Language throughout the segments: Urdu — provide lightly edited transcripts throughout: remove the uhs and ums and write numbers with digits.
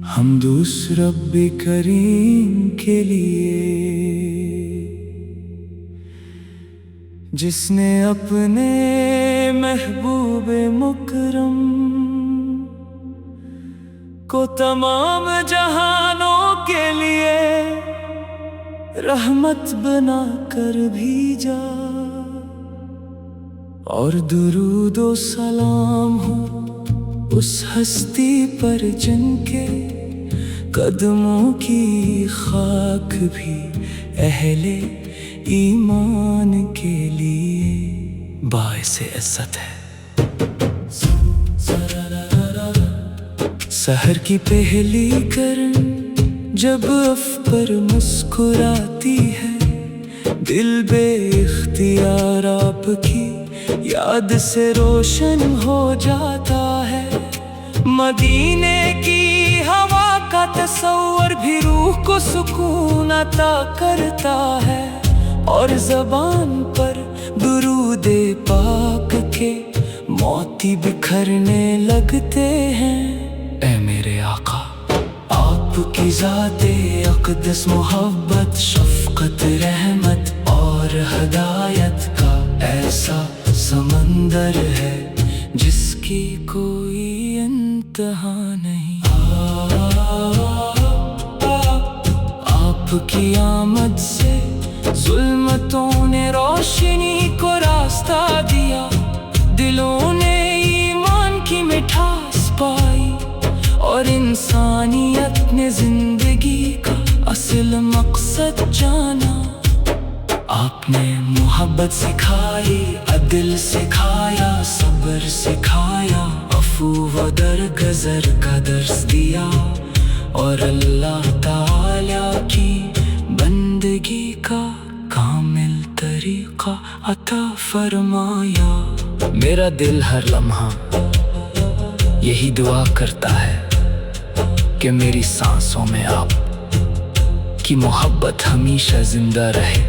حمد اس رب کریم کے لیے جس نے اپنے محبوب مکرم کو تمام جہانوں کے لیے رحمت بنا کر بھیجا، اور درود و سلام ہو اس ہستی پر جن کے قدموں کی خاک بھی اہل ایمان کے لیے باعث عزت ہے۔ سحر کی پہلی کرن جب اف پر مسکراتی ہے، دل بے اختیار آپ کی یاد سے روشن ہو جاتا ہے۔ مدینے کی ہوا کا تصور بھی روح کو سکون عطا کرتا ہے، اور زبان پر درود پاک کے موتی بکھرنے لگتے ہیں۔ اے میرے آقا، آپ کی ذات اقدس محبت، شفقت، رحمت اور ہدایت کا ایسا سمندر ہے جس کی کوئی انتہا نہیں۔ آپ کی آمد سے ظلمتوں نے روشنی کو راستہ دیا، دلوں نے ایمان کی مٹھاس پائی، اور انسانیت نے زندگی کا اصل مقصد جانا۔ آپ نے محبت سکھائی، عدل سکھایا، صبر سکھایا، عفو و درگزر کا درس دیا، اور اللہ تعالیٰ کی بندگی کا کامل طریقہ عطا فرمایا۔ میرا دل ہر لمحہ یہی دعا کرتا ہے کہ میری سانسوں میں آپ کی محبت ہمیشہ زندہ رہے،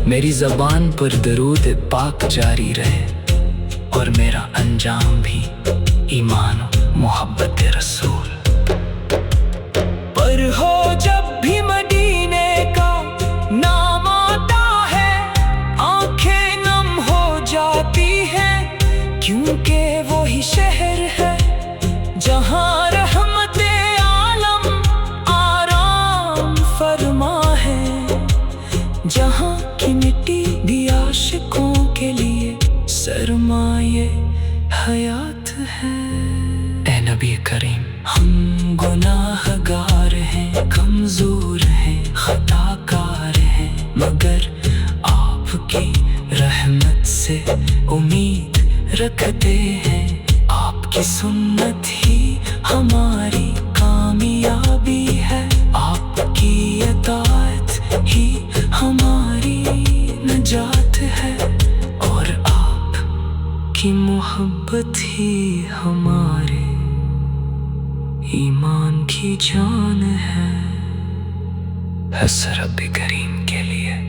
میری زبان پر درود پاک جاری رہے، اور میرا انجام بھی ایمان و محبت رسول پر ہو۔ جب بھی مدینے کا نام آتا ہے آنکھیں نم ہو جاتی ہیں، کیونکہ وہی شہر ہے جہاں رحمت عالم آرام فرما ہے، جہاں کی مٹی بھی عاشقوں کے لیے سرمایہ حیات ہے۔ اے نبی کریم، ہم گناہ گار ہیں، کمزور ہیں، خطا کار ہیں، مگر آپ کی رحمت سے امید رکھتے ہیں۔ آپ کی سنت ہی ہماری کامیابی ہے، آپ کی اطاعت ہی ہماری نجات ہے، اور آپ کی محبت ہی ہمارے ایمان کی جان ہے۔ حسن رب کریم کے لیے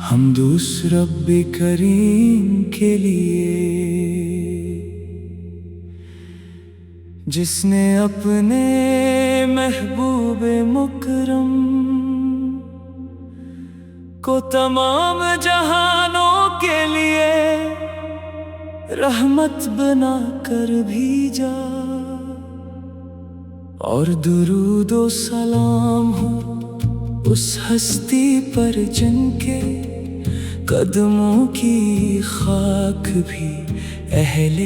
حمد اس رب کریم کے لیے جس نے اپنے محبوب مکرم کو تمام جہانوں کے لیے رحمت بنا کر بھیجا، اور درود و سلام ہو اس ہستی پر جن کے قدموں کی خاک بھی اہل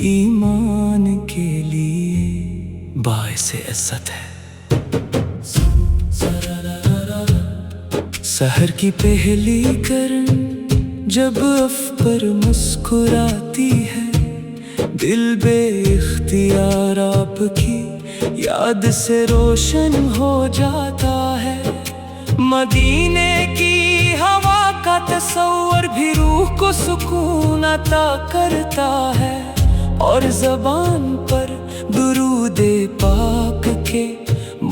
ایمان کے لیے باعث عزت ہے۔ سحر کی پہلی کرن جب اف پر مسکراتی ہے، دل بے اختیار آپ کی یاد سے روشن ہو جاتا ہے۔ مدینے کی ہوا کا تصور بھی روح کو سکون عطا کرتا ہے، اور زبان پر درود پاک کے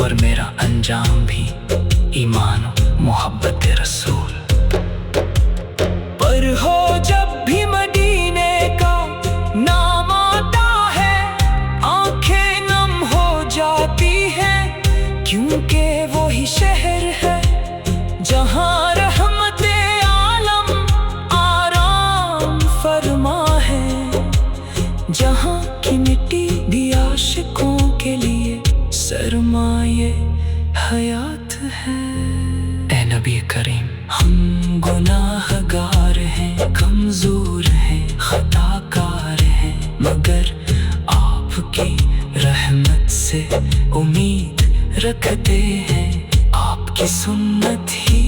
اور میرا انجام بھی ایمان و محبت رسول پر ہو۔ جب بھی مدینے کا نام آتا ہے آنکھیں نم ہو جاتی ہیں، کیونکہ وہی شہر ہے جہاں رحمت عالم آرام فرما ہے، جہاں کی مٹی بھی عاشقوں کے لیے سرمایہ حیات ہے۔ اے نبی کریم، ہم گناہ گار ہیں، کمزور ہیں، خطا کار ہیں، مگر آپ کی رحمت سے امید رکھتے ہیں۔ آپ کی سنت ہی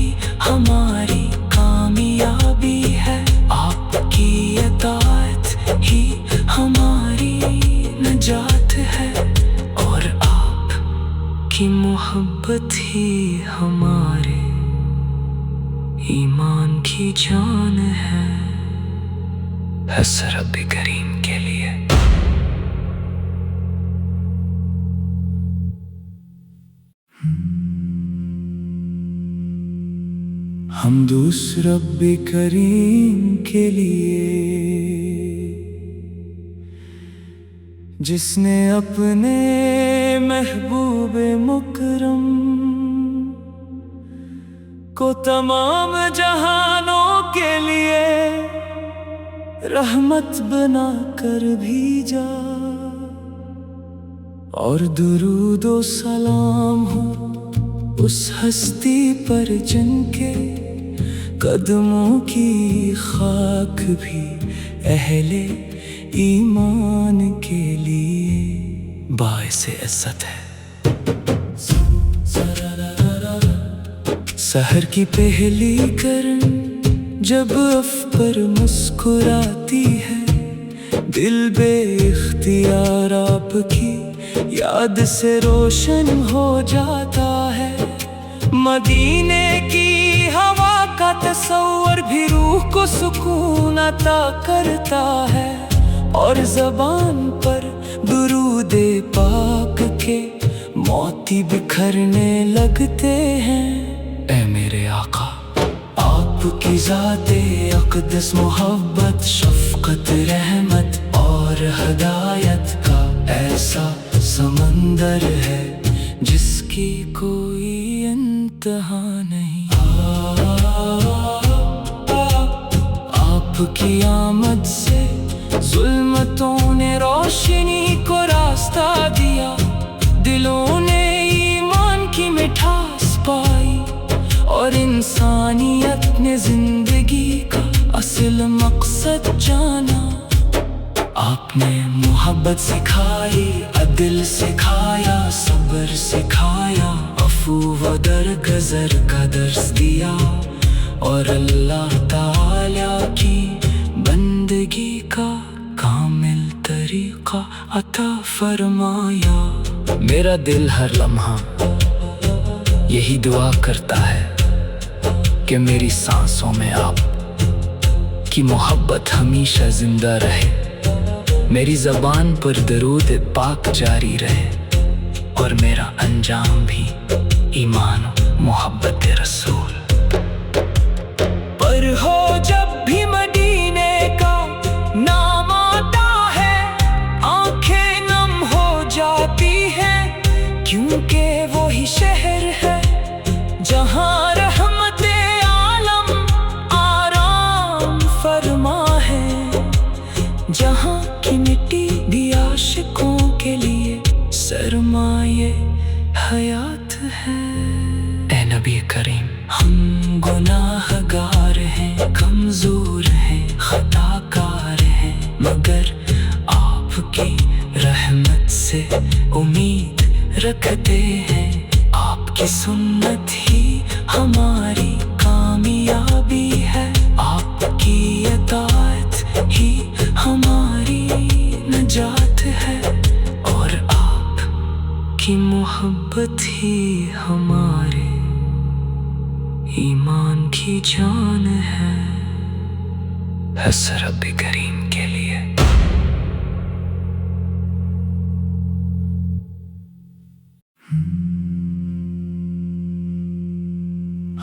ہماری کامیابی ہے، آپ کی اطاعت ہی ہماری نجات ہے، اور آپ کی محبت ہی ہمارے ایمان کی جان ہے۔ حسرت رب کریم کے لیے۔ ہم دوسرا رب کریم کے لیے جس نے اپنے محبوب مکرم کو تمام جہانوں کے لیے رحمت بنا کر بھیجا، اور درود و سلام ہو اس ہستی پر جن کے قدموں کی خاک بھی اہل ایمان کے لیے باعث عزت ہے۔ سحر کی پہلی کرن جب اف پر مسکراتی ہے، دل بے اختیار آپ کی یاد سے روشن ہو جاتا ہے۔ مدینے کی ہوا کا تصور بھی روح کو سکون عطا کرتا ہے، اور زبان پر درود پاک کے موتی بکھرنے لگتے ہیں۔ اے میرے آقا، آپ کی ذات اقدس محبت، شفقت، رحمت اور ہدایت کا ایسا سمندر ہے جس کی کوئی انتہا نہیں۔ آپ کی آمد سے ظلمتوں نے روشنی کو راستہ دیا، دلوں نے ایمان کی مٹھاس پائی، اور انسانیت نے زندگی کا اصل مقصد جانا۔ آپ نے محبت سکھائی، عدل سکھایا، صبر سکھایا، عفو و درگزر کا درس دیا، اور اللہ تعالیٰ کی بندگی کا کامل طریقہ عطا فرمایا۔ میرا دل ہر لمحہ یہی دعا کرتا ہے کہ میری سانسوں میں آپ کی محبت ہمیشہ زندہ رہے، میری زبان پر درود پاک جاری رہے، اور میرا انجام بھی ایمان و محبت رسول پر ہو۔ جب بھی مدینے کا نام آتا ہے آنکھیں نم ہو جاتی ہیں، کیونکہ وہی شہر ہے جہاں رحمت عالم آرام فرما ہے، جہاں کی مٹی بھی عاشقوں کے لیے سرمایہ حیات ہے۔ اے نبی کریم، ہم گناہ گار ہیں، کمزور ہیں، خطا کار ہیں، مگر آپ کی رحمت سے امید رکھتے ہیں۔ آپ کی سنت ہی ہماری کامیابی ہے، آپ کی اطاعت ہی ہماری نجات ہے، اور آپ کی محبت ہی ہمارے ایمان کی جان ہے۔ حسرت رب کریم کے لیے۔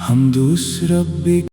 ہم دوسرا